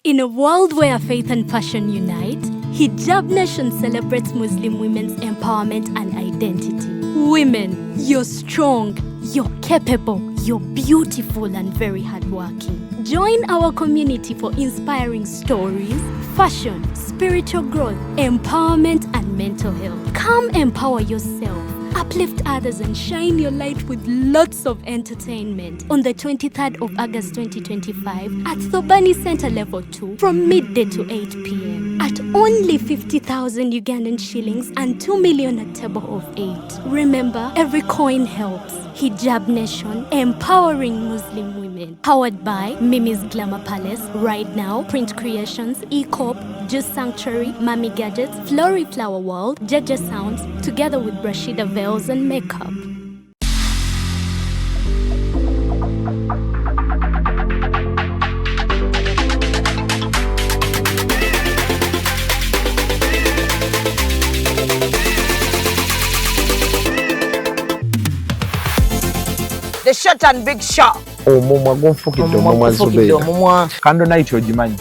In a world where faith and passion unite, Hijab Nation celebrates Muslim women's empowerment and identity. Women, you're strong, you're capable, you're beautiful and very hardworking. Join our community for inspiring stories, fashion, spiritual growth, empowerment and mental health. Come empower yourself, uplift others and shine your light with lots of entertainment on the 23rd of August 2025 at Thobani Center Level 2 from midday to 8 p.m. at only 50,000 Ugandan shillings and 2 million at table of 8. Remember, every coin helps. Hijab Nation, empowering Muslim women. Powered by Mimi's Glamour Palace, Right Now, Print Creations, E-Corp, Juice Sanctuary, Mami Gadgets, Flory Flower World, Jaja Sounds, together with Rashida Veils and Makeup. The short and big shot. Omumwa gonfukidde omumwa zubeera. Candle night ogimanyi.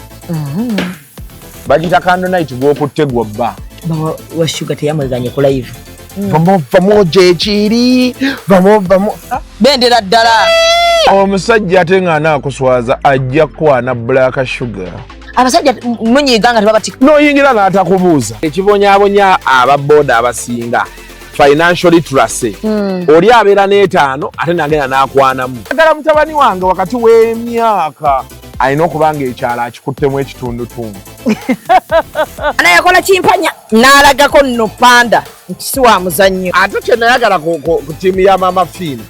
Bagita candle night gw'okutte gw'obba. Wa sugar teyamweganye ku live. Vamo gyekiri. Vamo. Bendera ddala. Omusajja ate ng'anaakuswaza ajja kwana black sugar. Abasajja munyiiga nga tebabati. N'oyingira n'atakubuuza. Ekibonyaabonya ababooda abasinga. Financial literacy. Oli abeera n'etaano ate nagenda n'akwanamu. Agala mutabani wange wakati w'emyaka alina okuba ng'ekyalo akikuttemu ekitundutundu. Anayakola kimpanya n'alagako nno panda nti si wa muzannyo. Ate kye nayagala ku ttiimu ya Mama Fina.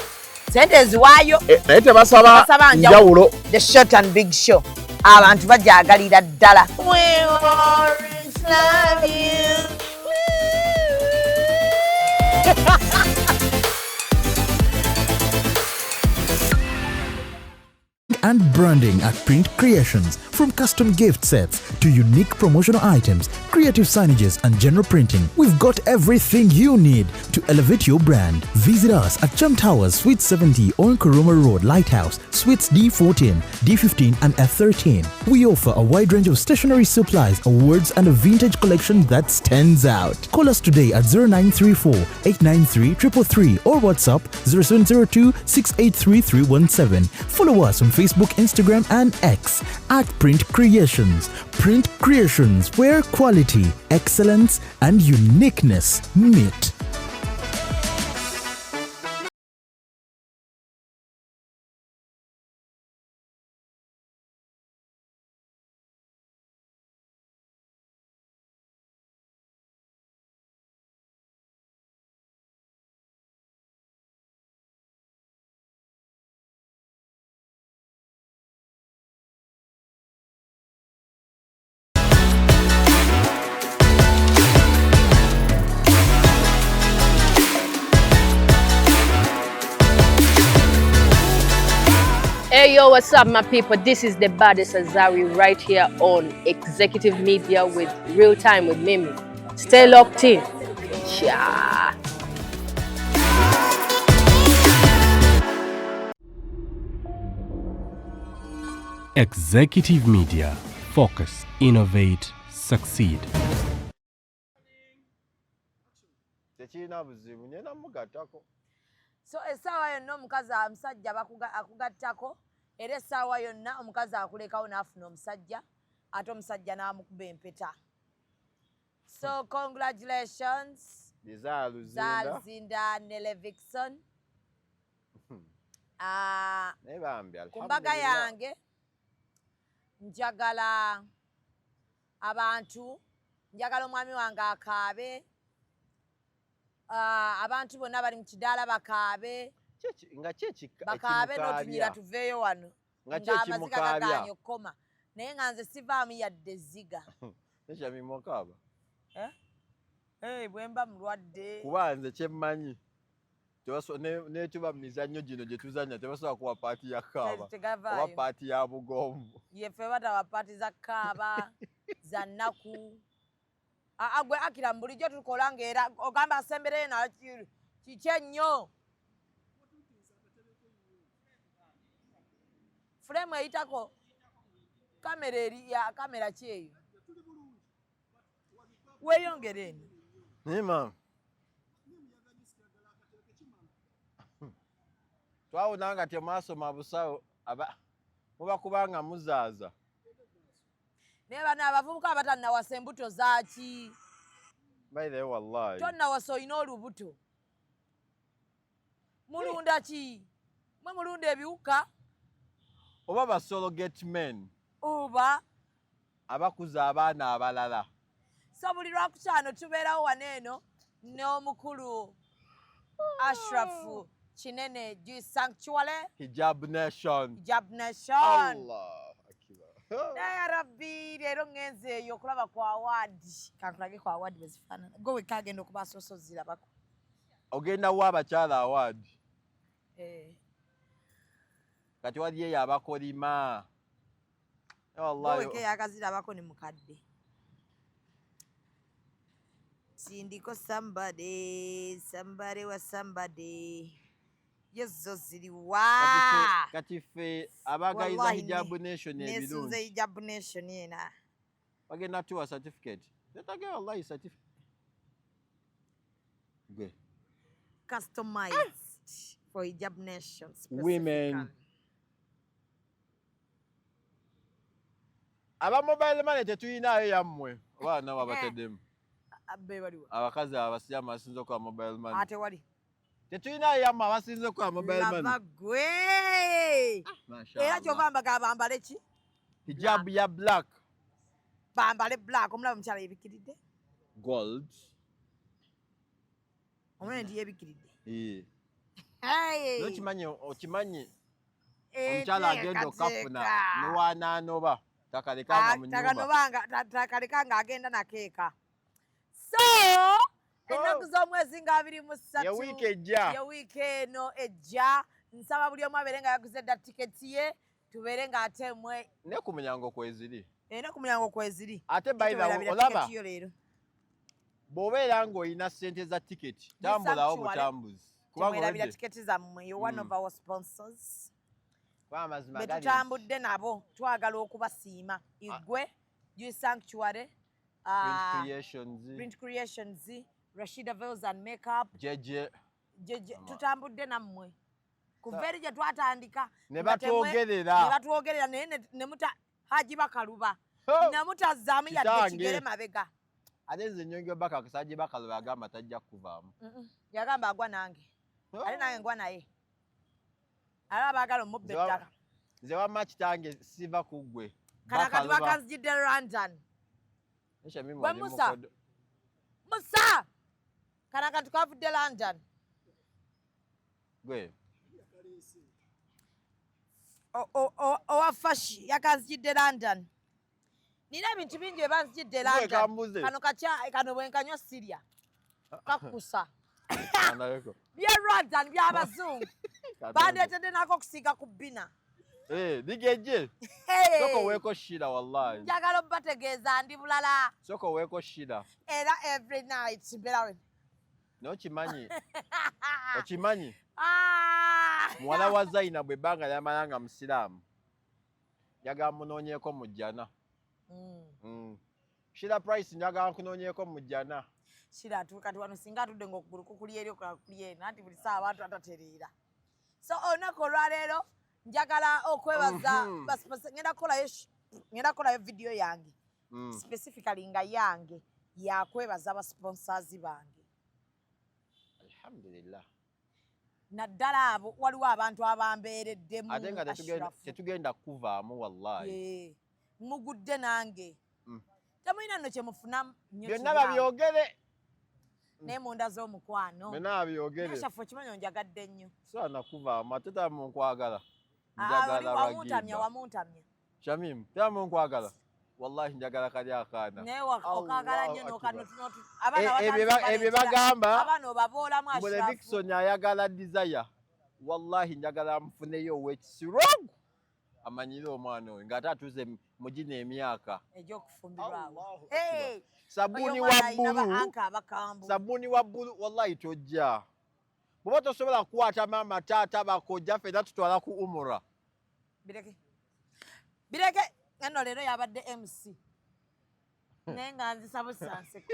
Sente eziwaayo. Naye tebasaba njawulo. The short and big show. Abantu bajaagalira ddala. We always love you. And branding at Print Creations. From custom gift sets to unique promotional items, creative signages and general printing, we've got everything you need to elevate your brand. Visit us at Chum Towers, Suite 70 on Kuruma Road, Lighthouse, Suites D14, D15 and F13. We offer a wide range of stationery supplies, awards and a vintage collection that stands out. Call us today at 0934 893 333 or WhatsApp 0702 683 317. Follow us on Facebook, Instagram and X at Print Creations. Print Creations, where quality, excellence and uniqueness meet. Hey yo, what's up my people? This is the baddest Azari right here on Executive Media with RealTime with Mimi. Stay locked in. Yeah. Executive Media. Focus, innovate, succeed. So essaawa yonna omukazi omusajja akugattako era essaawa yonna omukazi akulekawo n'afuna omusajja ate omusajja n'amukuba empeta. So congratulations Zaaluzinda Nelevixon. Ku mbaga yange njagala abantu, njagala omwami wange akaabe. Abantu bonna bali mu kidaala bakaabe. Bakaabe n'otunyira tuveeyo wano. Ng'amaziga gagaanye okukoma. Naye nga nze sivaamu yadde ezziga. Bwe mba mulwadde. Kuba nze kye mmanyi. Ne tuba mu mizannyo gino gye tuzannya tebasobola kuwa paati ya kaaba. Oba paati ya bugombo. Yeffe batawa paati za kaaba, za nnaku. Gwe Akira bulijjo tukola ng'era ogamba asembereyo nayo kiki ennyo. Frame eyitako. kamera kyeyo weyongere eno nima twawonanga temasoma busawo muba kubanga muzaaza naye bano abavubuka abatannawasa embuto zaaki baire wallahi tonnawasa olina olubuto mulunda ki mwe mulunda ebiwuka oba basurrogate men oba abakuza abaana abalala so buli lwakukyano tubeerawo wano eno n'omukulu Ashrafu Kinene du Sanctuary Hijab Nation Allah akiba ya Rabbi leero ngenze eyo okulaba kwa awadi kankulage kwa awadi bezifaanana gowe kagenda okuba sosozirabako ogenda wa abakyala awadi kati wali eyo abakolima gowe ke yakazirabako ne mukadde sindiko somebody was somebody yezo ziriwa kati fe abagayiza Hijab Nation ebirungi nesunze Hijab Nation yena bagenda tuwa certificate netage wallahi certificate gwe customized for Hijab Nation women aba mobile money tetuyinayo yammwe abaana babateddemu abbe baliwa abakazi abasiyama basinze kwa mobile money ate wali tetuyinayo yammwe abasinze kwa mobile money labagwe mashallah era kyovamba gabambale ki hijab ya black bambale black omulaba omukyala yebikiridde gold omulaba ndi yebikiridde nokimanyi okimanyi omukyala agenda okafuna niwanaanoba takalekanga agenda nakeeka so ennaku z'omwezi nga 23 ye wiiki eno ejja nsaba buli omu abeere nga yaguze dda tiketi ye tubeere ng'atemwe ne ku mulyango kweziri era ku mulyango kweziri ate bayira olaba bw'obeera ng'olina ssente za tiketi tambulawo butambuzi kubanga tiketi zammwe yo one of our sponsors betutambudde nabo twagala okubasiima igwe du Sanctuary Print Creations Rashida Veils and Makeup jeje tutambudde nammwe kuva eri gye twatandika ne batwogerera naye ne muta Haji Bakaluba namutazaamu yadde kigere mabega ate nze nnyongyo baka Haji Bakaluba agamba tajja kuvaamu yagamba agwa nange ate nange ngwa naye ala baagala omubba ettaka nze wamma kitange siva ku ggwe kana kati bakanzijidde London gwe Musa kana kati kavudde London gwe owa fashi yakanzijidde London nina ebintu bingi ebanzijidde London kano bwenkanywa Syria kakusa bya London by'abazungu bandeetedde nako okusiiga ku bina bigeje soko weko shida wallahi njagala obategeeza ndi bulala soko weko shida era every night mberawe nokimanyi okimanyi mwana wa Zaina bwe banga yamalanga musiraamu njagala munoonyeeko mu jjana Shida Price njagala kunoonyeeko mu jjana Shida atuuka wano singa atudde ng'okugulu kukuli eri okulala kuli eno anti buli ssaawa abantu atatereera so olunaku olwaleero njagala okwebaza ngenda kukolayo vidiyo yange specifically nga yange yakwebaza abasponsors bange alhamdulillah naddala abo waliwo abantu abambeereddemu ate nga tetugenda kuvaamu wallahi mugudde nange temulina nno kyemufuna byonna babyogere naye munda z'omukwano byonna babyogere nashafu okimanyi onjagadde nnyo saana kuvaamu ate tamu nkwagala wamuntamya Shamim tamu nkwagala wallahi njagala kali akaana naye okagala nnyo n'okanotunotu ebyo bagamba abaana obaboolamu Mule Dickson ayagala desire wallahi njagala amufuneyo ow'ekisirongo amanyire omwana oyo ng'ate atuuze mugina emyaka egy'okufumbirwawo sabuni wa bbulu wallahi tojja bw'oba tosobola kukwata maama taata bakojja ffenna tutwala ku umura bireke eno leero yabadde MC naye nga nzisa busanseko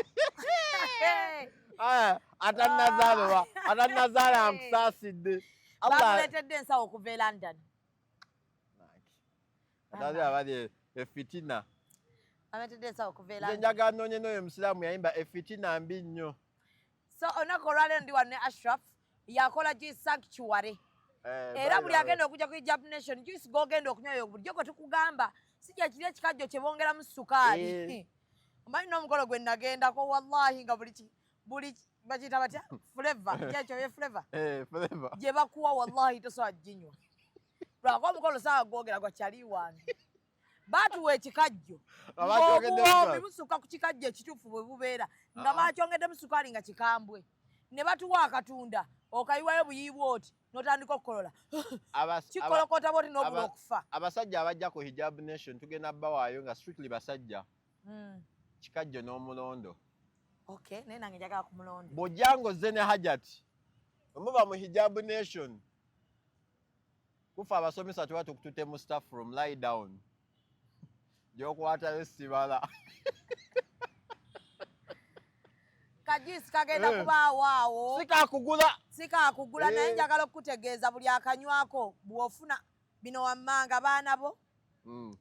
atannazaala nkusaasidde bamuleetedde ensawo okuva e London ataze abali efitina bamuleetedde ensawo okuva e London njagala nnoonye n'oyo omusiraamu yayimba efitina mbi nnyo so olunaku olwaleero ndi wano ne Ashraf yakola juice sanctuary era buli agenda okujja ku Hijab Nation juice g'ogenda okunywayo bulijjo gwe tukugamba si kye kiri ekikajjo kye bongeramu sukaali omanyi n'omukolo gwe nagendako wallahi nga buli bakiyita batya flavor kyekyo ye flavor gye bakuwa wallahi tosobola ginywa lwako omukolo saawa gwogera gwakyali wange baatuwa ekikajjo ng'obuwoomi busukka ku kikajjo ekituufu bwe bubeera nga bakyongeddemu sukaali nga kikambwe ne batuwa akatunda okayiwayo buyiibwa oti n'otandika okukolola kikolokota bwoti n'obula okufa abasajja abajja ku Hijab Nation tugenda bbawaayo nga strictly basajja kikajjo n'omulondo okay naye nange njagala ku mulondo bw'ojja ng'ozze ne hajati omuva mu Hijab Nation kufa abasomesa tuba tukututemu staff from lie down gy'okwatayo sibala kajuice kagenda kubaawo sikakugula naye njagala okukutegeeza buli akanywako bw'ofuna bino wammanga baana bo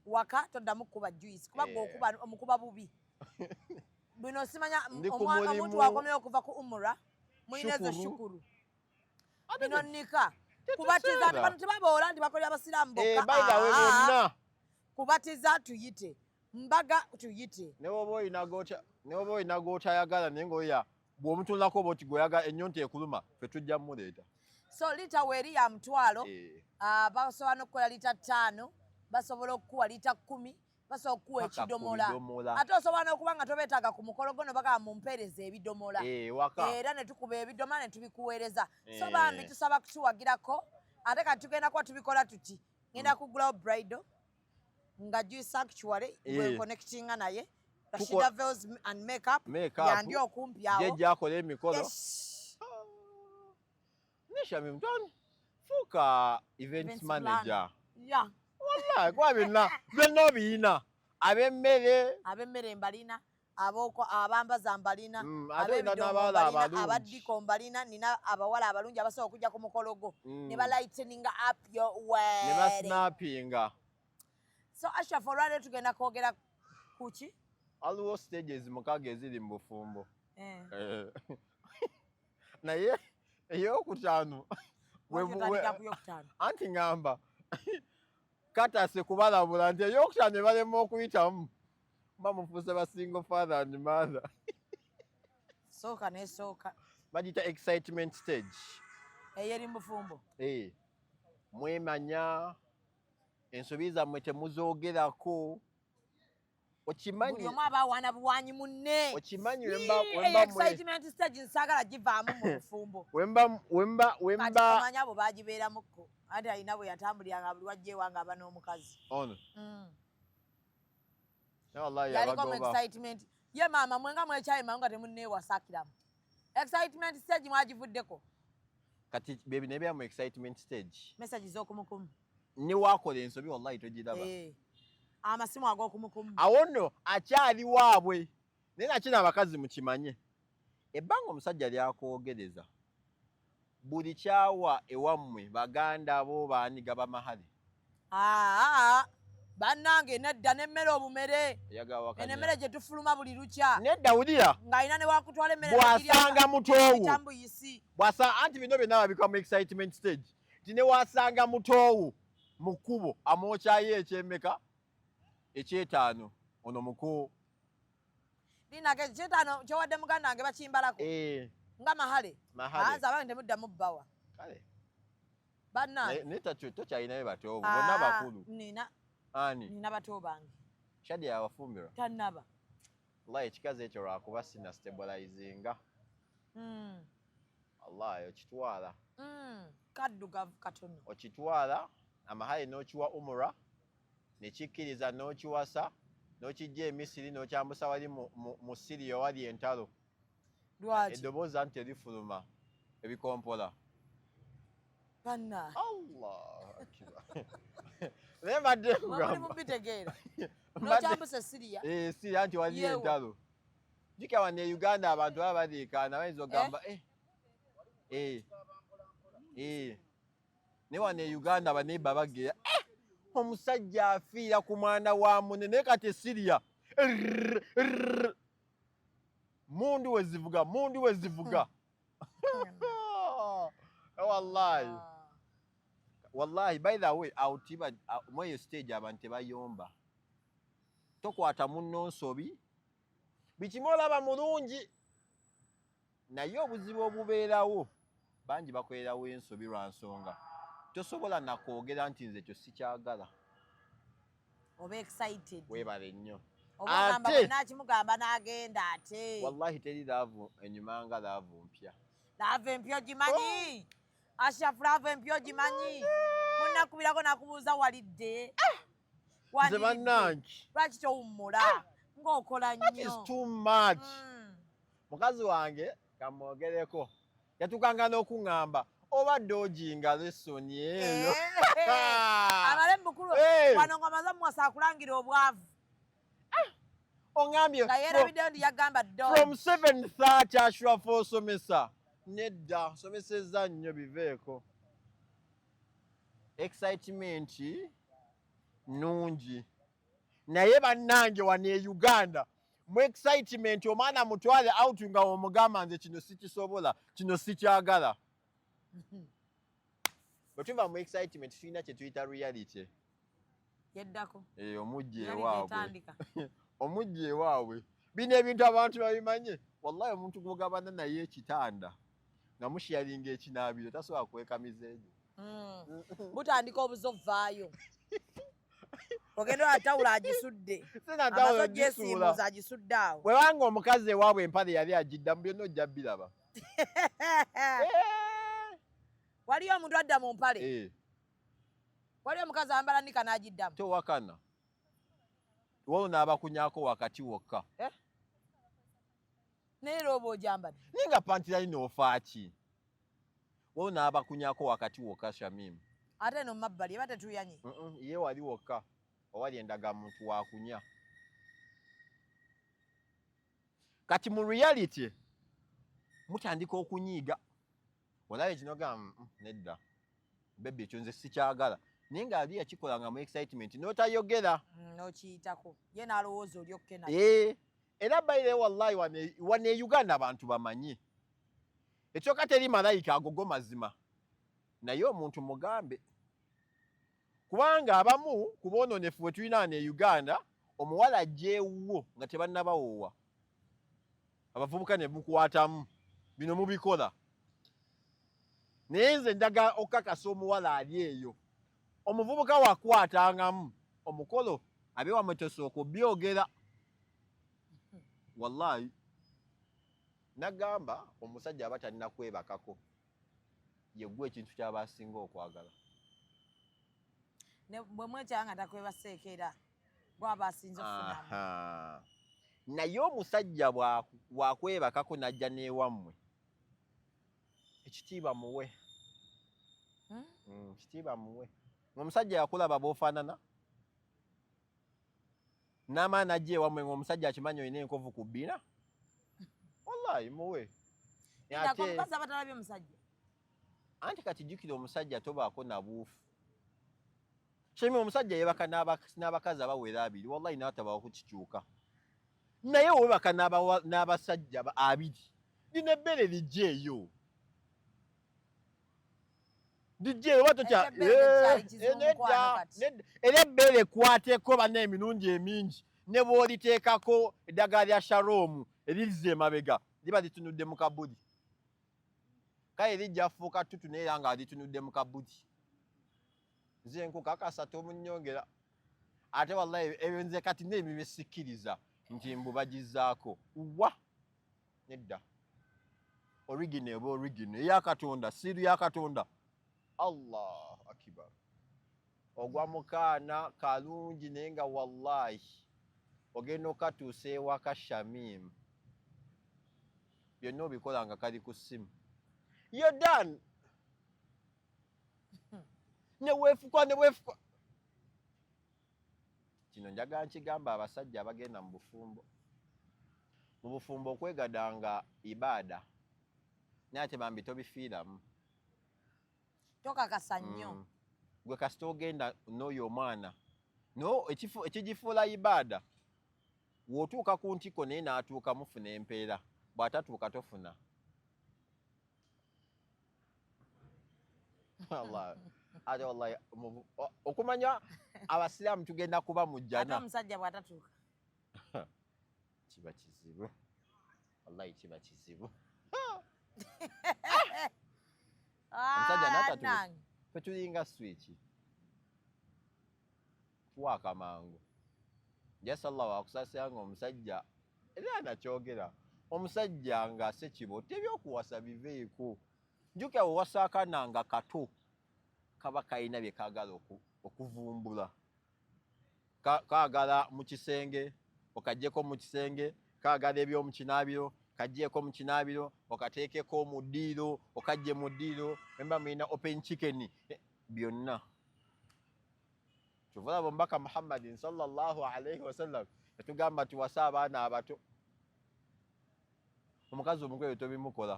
waka toddamu kukuba juice kuba gweokuba omukuba bubi bino simanya omuntu wakomera okuva ku umura mulina ezo shukuru bino nnika kubatiza bano tebaboola nti bakolera abasiraamu bokka kubatiza tuyite mbaga tuyite ne woba olina gw'otayagala naye ng'oya bw'omutunulako oba oti gw'oyagala ennyonta ekuluma ffe tujja mmuleeta so lita weeri ya mutwalo basobola n'okukola lita 5 basobola okukuwa lita 10 basobola okukuwa ekidomola ate osobola n'okuba nga tobeetaaga ku mukolo gono bagamba mumpeereza ebidomola era ne tukuba ebidomola ne tubikuweereza so bambi tusaba kukiwagirako ate kati tugenda kuba tubikola tuti ngenda kugulawo bridal nga juice sanctuary we connectinga naye Rashida Veils and makeup yandi okumpi awo jeje akola emikolo nisha mimtoni fuka events manager wallahi kwa bino bina abemmere mbalina abambaza mbalina abaddiko mbalina nina abawala abalungi abasobola okujja ku mukolo gwo ne balighteninga up your way ne basnappinga. So Ashraf olwaleero tugenda kwogera kuki aliwo stages mukaaga eziri mu bufumbo naye eyokutaano anti ngamba katase kubalabula nti eyokutaano ebalema okuyitamu mba mufuuse ba single father and mother sooka nesooka bagita excitement stage eyeri mu bufumbo mwemanya ensobi zammwe temuzoogerako okimanyi buli omu abawaana buwanyi munne okimanyi excitement stage nsaagala givaamu mu bufumbo wemba abo bagibeeramukko anti alina bwe yatambuliranga buli wajjeewanga aba n'omukazi ono yaliko mu excitement ye maama mwenga mwekyayima nga temunneewasakiramu excitement stage mwagivuddeko kati bebi nebya mu excitement stage message z'okumukumu niwakola ensobi wallahi togiraba amasimu ag'okumukumu awo nno akyali waabwe naye nakina abakazi mukimanye ebbanga omusajja lyakwogereza buli kyawa ewammwe baganda bo baaniga bamahale bannange nedda n'emmere obumere emmere gye tufuluma buli lukya nedda wulira ng'alina ne wakutwala emmere bw'asanga mutoowo tambuyisi anti bino byonna babika mu excitement stage ti ne wasanga mutoowo mu kkubo amwokyayo ekyemmeka ekyetaano ono muko linage ekyetaano kyowadde muganda wange bakimbalako nga mahale aza abange temuddamu bbawa kale bannange naye tokyalinayo batoobo bonna bakulu nina bato bange shadi yawafumbirwa tannaba wallahi ekikazi ekyo lwakuba sina stabilizinga wallahi okitwala kaddugavu katono okitwala amahale n'okiwa umura nekikkiriza n'okiwasa n'okijja emisiri n'okyambusa wali mu siriya wali entalo eddoboozi anti terifuluma ebikompola banna Allah akbar Mbadde kugamba. Muli mubitegeera. Nokyambuse Syria. Syria anti waliyo entalo. Jika wane Uganda abantu baba badikana bayinza ogamba ne wane Uganda baneba bageya omusajja afiira ku mwana wa munene kati Syria. Mundu wezivuga. Wallahi, by the way, autiba mweyo stage abantu bayomba. Tokwata munno nsobi. Bikimola ba mulungi. Naye obuzibu obubeerawo bangi bakolerawo ensobi lwa nsonga. Tosobola nakwogera nti nze kyo sikyagala. Oba excited. Webale nnyo. Ate nakimugamba n'agenda ate. Wallahi teri laavu enyuma nga laavu mpya. Laavu empya ogimanyi. Ashafu laavu empya ogimanyi. Munnakubirako nakubuuza walidde. Nze bannange. Lwaki towummula ng'okola nnyo. That is too much. Mukazi wange kamwogereko yatukanga n'okuŋŋamba obadde ojinga lesoni eyo. Abale mukulu wano ng'omaze muwasa akulangira obwavu. Ongambye nga yeerabiddeyo ndi yagamba ddo. From 7:30 ashrafu osomesa. Nedda somesezza nnyo biveeko. Excitement nungi. Naye bannange wano e Uganda mu excitement omwana mutwale out nga omugamba nze kino sikisobola kino sikyagala. Bwe tuva mu excitement tulina kye tuyita reality. Yeddako. Omujje ewaabwe. Omujje ewaabwe. Bino ebintu abantu babimanye. Wallahi omuntu gw'ogabana naye ekitanda nga musharinga ekinaabiro tasobola kwekamiza egyo. Butandika obuzovaayo. Ogenda atawula agisudde. Sinatawula agisudde. Agisudde awo. Bwe wanga omukazi ewaabwe empale yali agiddamu byonna ojja biraba. Waliyo omuntu adda mu mpale. Waliyo omukazi ayambala nika n'agiddamu. Towakana. Waliwo n'abakunyako wakati wokka. Naye looba ogyambadde. Ninga panti yali n'ofa ki? Waliwo n'abakunyako wakati wokka Shamim. Ate no mabbali eba tetuyanye. Ye wali wokka owali endagamuntu wakunya. Kati mu reality mutandika okunyiiga. Olabe kino gamba nedda. Bebe ekyo nze sikyagala. Naye nga ali yakikolanga mu excitement n'otayogera. N'okiyitako. Ye n'alowooza oli okke naye. Era bayire wallahi wane Uganda abantu bamanyi. Ekyoka teri malayika agogo mazima. Naye omuntu mugambe. Kubanga abamu ku boononefu bwe tulina ne Uganda omuwala ajjeewuwo nga tebannabawoowa. Abavubuka ne mukwatamu. Bino mubikola. Naye nze ndaga okakasa omuwala ali eyo. Omuvubuka wakwatangamu omukolo abe wamwetosooka obyogera. Wallahi nagamba omusajja aba talina kwebakako. Yegwe ekintu ky'abasinga okwagala. Bwe mwekyanga takwebaseekera bw'aba asinze okufunamu. Naye omusajja bwakwebakako n'ajja n'ewammwe ekitiibwa muwe. Kitiibwa muwe. Omusajja yakulaba bw'ofaanana n'amaana ajja ewammwe ng'omusajja akimanyi olina enkovu ku bbina. Wallahi muwe. Omukazi abatalabye omusajja. Anti kati jjukira omusajja tobaako na buufu. Shemi omusajja yebaka n'abakazi abawera 2 wallahi n'atabawo kukikyuka. Naye webaka n'abasajja 2 lino ebbere lijja eyo. Lijja eyo batotya era ebbere ekwateko banna emirungi emingi ne bw'oliteekako eddagala lya Shalom erizza emabega liba litunudde mu kabuli. Kale lijja fuuka ttutu naye era nga litunudde mu kabuli. Nze nkukakasa tomunnyongera. Ate wallahi ebyo nze kati n'ebyo bisikkiriza nti mbu bagizaako. Wa nedda. Original eba original eya Katonda siru ya Katonda. Allah akibar. Ogwa mukaana kalungi naye nga wallahi ogenda okatuusa ewaka Shamim. Byonna obikola nga kali ku ssimu. You're done. Ne weefukwa. kino njagala nkigamba abasajja abagenda mu bufumbo okwegadanga ibaada naye ate bambi tobifiiramu tokakasa nnyo gwe kasita ogenda n'oyo omwana no ekigifuula ibaada w'otuuka ku ntiko naye n'atuuka mufuna empeera bw'atatuuka tofuna ate wallahi okumanya abasiraamu tugenda kuba mu jjana ate omusajja bw'atatuuka kiba kizibu wallahi kiba kizibu omusajja n'atatuuka fetulinga switch tuwaaka mangu jasallahu akusasira nga omusajja era anakyogera omusajja nga sekibo tebyokuwasa biveeko njuka wewasa akaana nga kato kaba kalina bye kaagala okuvumbula kaagala mu kisenge okaggyeko mu kisenge kaagala eby'omu kinaabiro kaggyeko mu kinaabiro okateekeko mu ddiiro okagye mu ddiiro emba mulina open chicken byonna kyovulaba omubaka muhammadin sallallahu alaihi wasallam yatugamba tuwasa abaana abato omukazi omukweyo tobimukola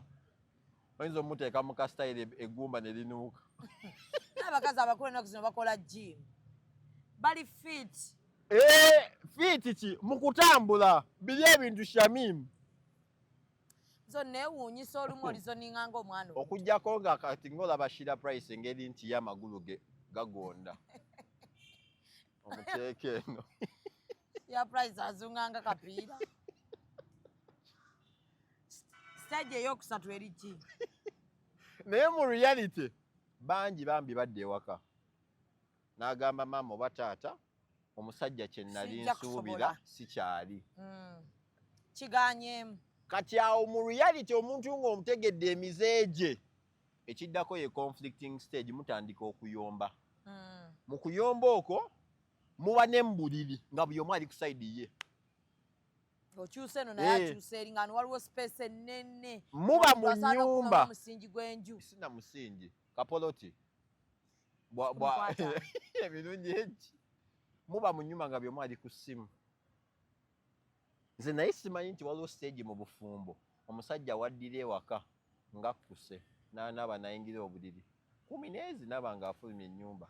oyinza omuteeka mu kasitayiro eggumba ne linuuka n'abakazi abakulu ennaku zino bakola gym bali fit fit ki mu kutambula biri ebintu shamimu so neewuunyisa olumu olizoninga ng'omwana okuggyako nga kati ng'olaba Shira Price engeri nti ye amagulu ge gagonda omuteeka eno ya Price azunganga kapiira stage eyokusatu eri ki naye mu reality bangi bambi badde ewaka n'agamba maama oba taata omusajja kye nali nsuubira sikyali kiganyeemu kati awo mu reality omuntu ng'omutegedde emize gye ekiddako ye conflicting stage mutandika okuyomba mu kuyomba okwo muba ne mu buliri nga buli omu ali ku sayidi ye okyuse eno naye akyuse eri nga waliwo space ennene muba mu nnyumba omusingi gw'enju sina musingi kapoloti ebirungi eki muba mu nnyumba nga buli omu ali ku ssimu nze naye simanyi nti waliwo stage mu bufumbo omusajja waddira ewaka ngakkuse n'anaaba nayingira obuliri 10 naba ng'afulumya ennyumba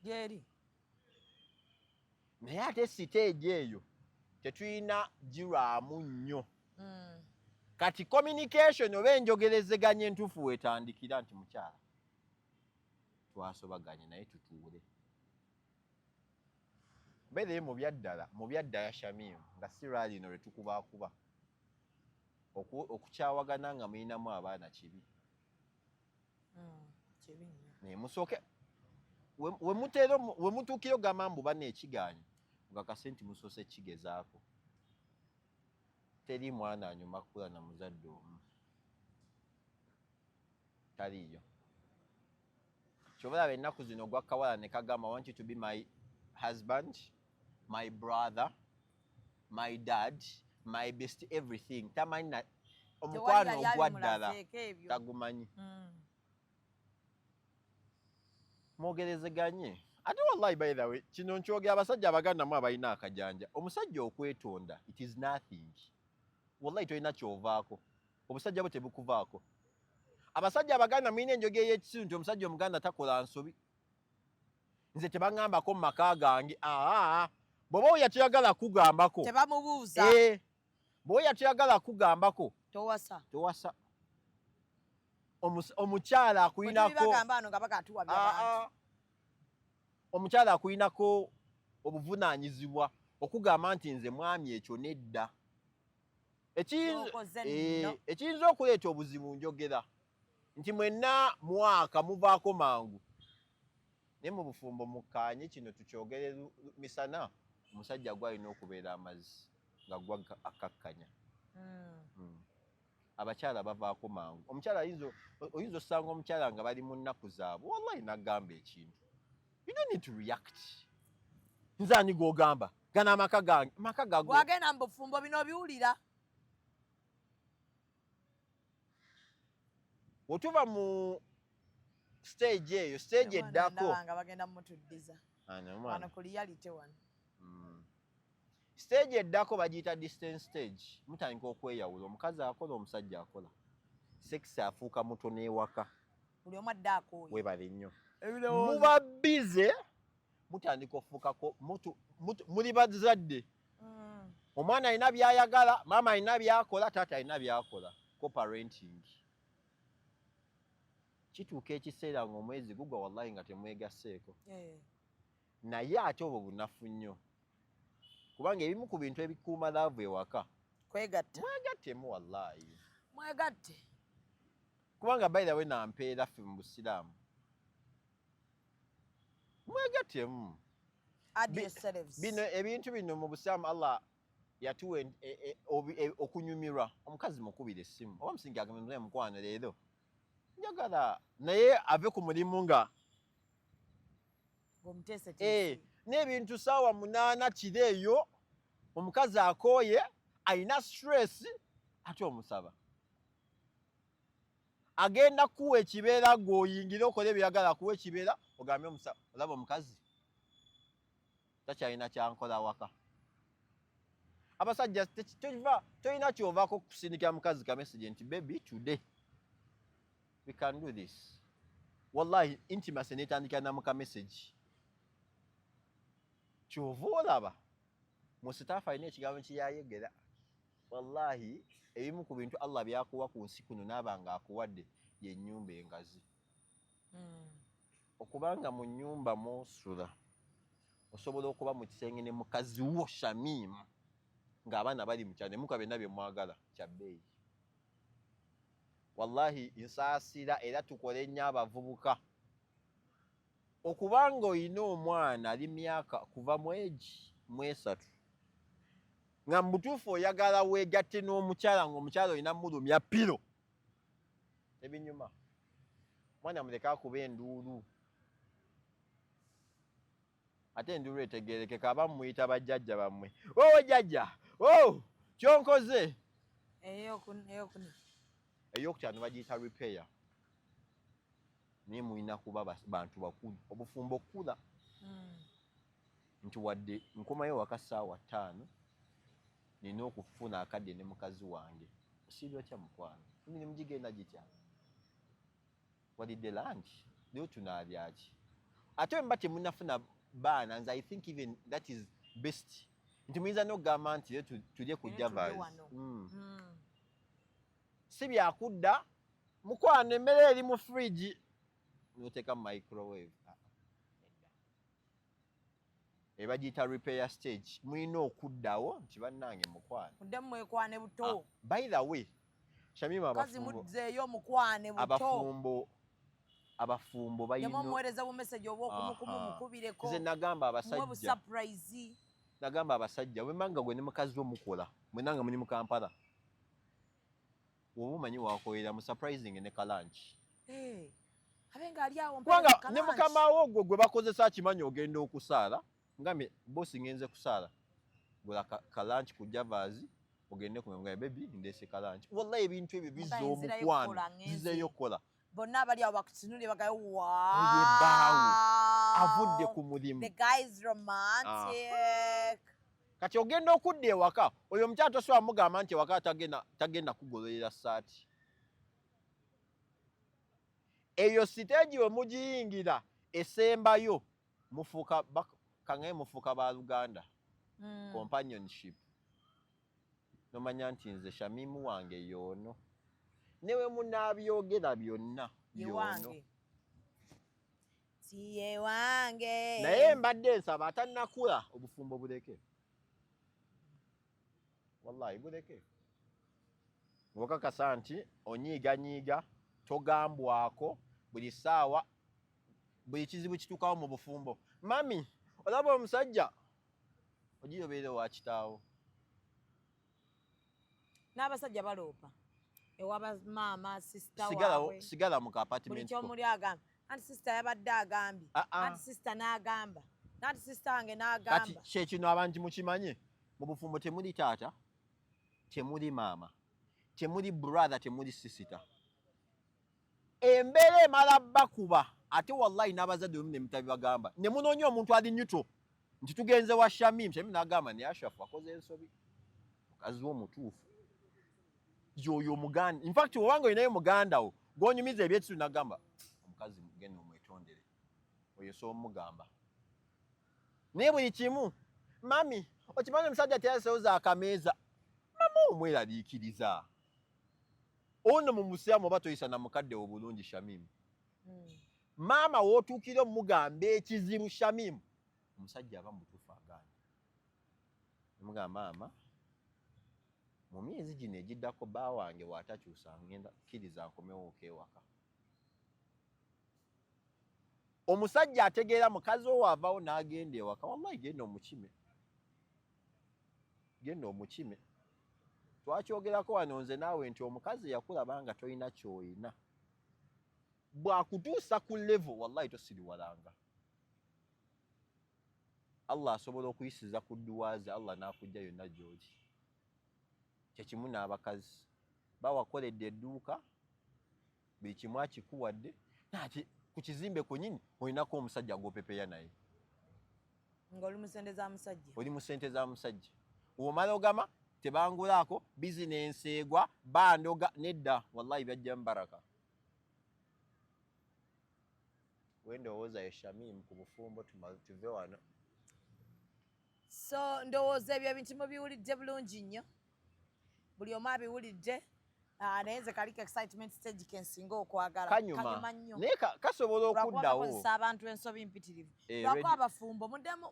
gyeri naye ate siteegi eyo tetulina girwamu nnyo kati communication oba enjogerezeganya entuufu weetandikira nti mukyala twasobaganye naye tutuule mbeere mu byaddala shamimu nga si lwalino lwe tukubaakuba okukyawagana nga mulinamu abaana kibi naye musooke we mutuukire ogamba mbu banna ekigaanyi mugakase nti musoose kigezaako teri mwana anyuma kukula na muzadde omu taliyo kyobalaba ennaku zino gwa kawala ne kagamba I want you to be my husband my brother my dad my best everything tamanyi na omukwano ogwa ddala tagumanyi mwogerezeganye ate wallahi by the way kino nkyogera abasajja abagandamu abalina akajanja omusajja okwetonda it is nothing wallahi tolina kyovaako obusajja bwe tebukuvaako abasajja abaganda mulina enjogera y'ekisiru nti omusajja omuganda takola nsobi nze tebaŋŋambako mu maka gange bw'oba oyo yatuyagala kugambako tebamubuuza bw'oyo yatuyagala kugambako towasa omukyala akuyinako omukyala akuyinako obuvunaanyizibwa okugamba nti nze mwami ekyo nedda ekiyinza okuleeta obuzibu njogera nti mwenna mwaka muvaako mangu naye mu bufumbo mukkaanye kino tukyogere misana omusajja gwalina okubeera amazzi nga gwa akakkanya abakyala bavaako mangu omukyala oyinza osanga omukyala nga bali mu nnaku zaabwe wallahi nagamba ekintu you don't need to react nze ani gw'ogamba gana amaka gange amaka gago wagenda mu bufumbo bino biwulira otuva mu stage eyo stage eddako nga bagenda mutuddiza wano ku reality wano Stage eddako bagiyita distance stage. Mutandika okweyawula. Omukazi akola, omusajja akola. Sex afuuka mutono ewaka. Buli omu adda akooye. Weebale nnyo. Muba bize mutandika ofuukako muli bazadde. Omwana alina byayagala, maama alina byakola, taata alina byakola. Co-parenting. Kituuka ekiseera ng'omwezi gugwa wallahi nga temwegasseeko. Naye ate obwo bunafu nnyo. Kubanga ebimu ku bintu ebikuuma laavu ewaka. Kwegatta. Mwegattemu wallahi. Mwegatte. Kubanga by the way nampeera ffe mu Busiraamu. Mwegattemu. Add yourselves. Bino ebintu bino mu Busiraamu Allah yatuwa okunyumirwa. Omukazi mukubira essimu. Oba musinga agamba mukwano leero. Njagala naye ave ku mulimu nga n'ebintu saawa 8 kiro eyo omukazi akooye alina stress ate omusaba agenda kuwa ekibeera gwoyingire okole byagala kuwa ekibeera ogambye omusaba olaba omukazi takyalina kyankola waka. Abasajja tolina kyovaako kusindikira mukazi ka message nti baby today we can do this. Wallahi intimacy netandikira na muka message. Kyova olaba musitaafu alina ekigambo kiyayegera. Wallahi ebimu ku bintu Allah byakuwa ku nsi kuno n'abanga akuwadde ye nnyumba engazi. Okubanga mu nnyumba mw'osula osobola okuba mu kisenge ne mukazi wo Shamimu ng'abaana bali mu kyalo ne muka byonna bye mwagala kya bbeeyi. Wallahi nsaasira era tukole nnyo abavubuka okubanga olina omwana ali myaka kuva mwegi 3 nga mutuufu oyagala weegatte n'omukyala ng'omukyala olina mulumya piro ebinyuma. Mwana muleka akuba enduulu ate enduulu etegeerekeka aba muyita bajjajja bammwe. Wowe jjajja, kyonkoze eyokukyano bagiyita repair. Naye mulina kuba bantu bakulu obufumbo okula nti wadde nkomayo waka ssaawa 5 nina okufuna akadde ne mukazi wange osiibwa kya mukwano emirimu gigenda gitya walidde langi leero tunaabyaki ate mba temunafuna baana nze I think even that is best nti muyinza n'okugamba nti leero tulye ku Java's. Si byakudda mukwano emmere eri mu fridge noteeka mu microwave. Ebagiyita repair stage mulina okuddawo nti bannange mukwano mudde mwekwane buto. By the way Shamima kazi mudzeeyo mukwane buto abafumbo bayino yamuweereza bu message oba okumukubireko nze nagamba abasajja surprise nagamba abasajja wemanga gwe ne mukazi wo mukola mwenanga muli mu Kampala woba omanyi wakoyera mu surprising ne kalanchi abenga ali awo kubanga ne mukama wo gwe bakozesa akimanyi ogenda okusaala ngambe bosi ngenze kusaala gula kalanchi ku Java's ogende ku ngambe baby ndese kalanchi. Wallahi ebintu ebyo bizza omukwano bizeeyo kola bonna abali awo bakutunulire bagayo avudde ku mulimu. The guy is romantic. Kati ogenda okudda ewaka oyo omukyala tosobola mugamba nti ewaka tagenda kugololera ssaati. Eyo siteegi we mugiyingira esembayo mufuuka ba Luganda. Companionship. Nomanya nti nze Shamimu wange yoono newe munaabyogera byonna yoono tiye wange naye mbadde nsaba atannakula obufumbo buleke. Wallahi buleke. Ngokakasa nti onyiiganyiiga togambwako buli ssaawa buli kizibu kituukawo mu bufumbo. Mami olaba omusajja ogiyobeere wa kitaawo. N'abasajja baloopa ewaba maama sisita waabwe sigala mu apartment buli kyomuli agamba anti sisita yabadde agambye anti sisita n'agamba nanti sisita wange n'agamba. Kati kyekino abantu mukimanye mu bufumbo temuli taata temuli maama temuli brother temuli sisita. Embeera emala bakuba ate wallahi n'abazadde ne mutabibagamba ne munoonya omuntu ali nyuto nti tugenze wa Shamim n'agamba ne Ashraf akoze ensobi mukazi w'omutuufu yoyo muganda in fact owange inayo muganda wo gonyumiza ebyetu n'agamba omukazi mugenda omwetondere oyo so mugamba naye buli kimu mami okimanyi omusajja teyasoza akameeza mama omweraliikiriza ono mu musiramu oba toyisa na mukadde obulungi Shamim maama wootuukire omugamba ekizibu Shamim omusajja aba mutuufu agaana omugamba maama mu myezi gino egiddako bba wange bw'atakyusa ngenda kkiriza nkomewo okewaka omusajja ategeera mukazi owo avawo n'agenda ewaka wallahi genda omukime twakyogerako wano nze naawe nti omukazi yakulaba nga tolina ky'oyina bw'akutuusa ku level wallahi tosiriwalanga Allah asobola okuyisiza ku dduwaaze Allah n'akujja yonna gy'oli kyekimu n'abakazi bawakoledde edduuka buli kimu akikuwadde naati ku kizimbe kunyini olinako omusajja gw'opepeya naye ng'oli mu ssente za musajja oli mu ssente za musajja omala ogama tebangulaako bizinensi egwa bandoga nedda wallahi byajja mubaraka wendowooza ye Shamim ku bufumbo tuve wano so ndowooza ebyo ebintu mubiwulidde bulungi nnyo buli omu abiwulidde naye nze kaliko excitement stage kensinga okwagala kanyuma nnyo naye kasobola okuddawo lwakubakozesa abantu ensobi mpitirivu lwako abafumbo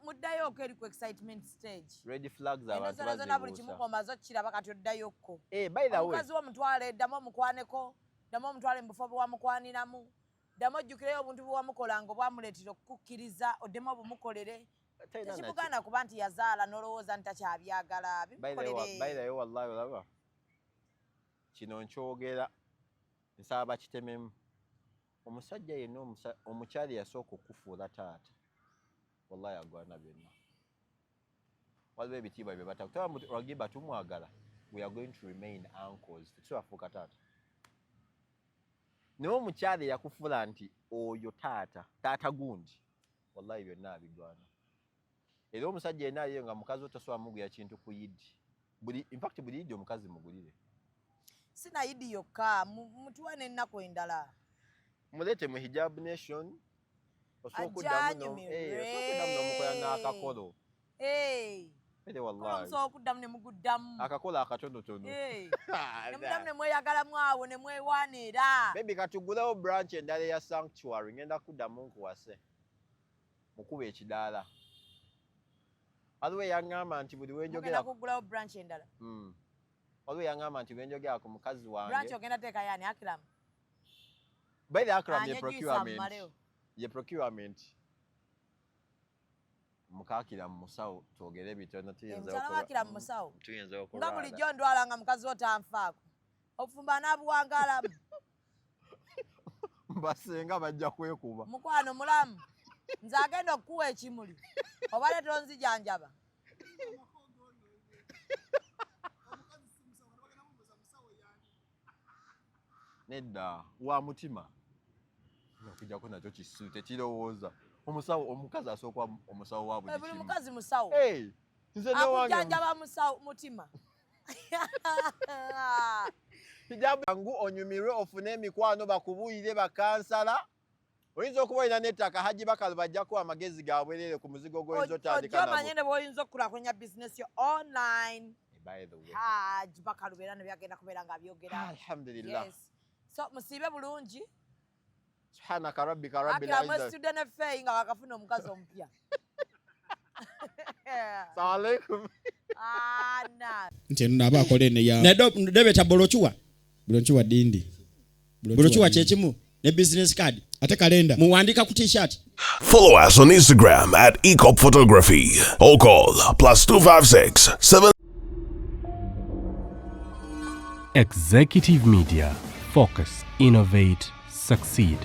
muddayooko eri ku excitement stage red flags abantu bazina buli kimu komaze okiraba kati oddayokko by the way omukazi w'omutwale ddamu omukwaneko ddamu omutwale mu bufo bwamukwaniramu ddamu ojjukireyo obuntu bwewamukolanga obwamuleetera okukukkiriza oddemu obumukolere tekimuganda kuba nti yazaala n'olowooza nti takyabyagala bimukolere wallahi olaba kino nkyogera nsaba bakitememu omusajja yenna omukyali yasooka okufuula taata wallahi agwana byonna waliwo ebitiibwa bye batakutaba Ragiba tumwagala we are going to remain uncles tetubafuuka taata naye omukyala yakufuula nti oyo taata gundi wallahi byonna abigwana era omusajja yenna aliyo nga mukazi otasobola mugulira kintu ku yidi in fact buli yidi omukazi mugulire sina yidi yokka mutuwa n'ennaku endala mulete mu Hijab Nation osokuddamu nomukola n'akakolo wallahi okuddamu ne muguddamu akakolo akatonotono nemuddamu ne mweyagalamu awo ne mwewaana era maybe katugulewo branch endala eya Sanctuary ngenda kuddamu nkuwase mukuba ekidaala waliwo yaŋŋamba nti buli wenjogera kugulawo branch endala waliwo yaŋŋamba nti wenjogera ku mukazi wange branch ogenda teeka yani Akram by the Akram ye procurement mukakira mu musawo twogere bitono tuyinza mu musawo nga bulijjo ndwala nga mukazi wo tanfaako obufumba n'abuwangalamu basenga bajja kwekuba mukwano mulamu nze agenda okukuwa ekimuli oba leeta onzijanjaba nedda wa mutima okujjako nakyo kisu tekirowooza omukazi asooka omusawo wa buli mukazi musawo nze akujanjaba mutima Hijab yangu onyumirwe ofune emikwano bakubuyire bakansala oyinza okuba olina n'ettaka Haji Bakali bajjako amagezi gaabwerere ku muzigo gw'oyinza otandika nabo omanye ne bw'oyinza okulakulanya bizinesi yo online by the way Haji Bakali beera ne byagenda kubeera nga byogera alhamdulillah so musiibe bulungi subhanaka rabbika rabbil izzati akira ne feeyi nga wakafuna omukazi omupya assalamu alaikum nti eno naaba akola eno ya nedebeta bolochuwa dindi bolochuwa kyekimu ne business card ate kalenda muwandika ku t-shirt. Follow us on Instagram at Ecop Photography or call +256 7. Executive Media. Focus, innovate, succeed.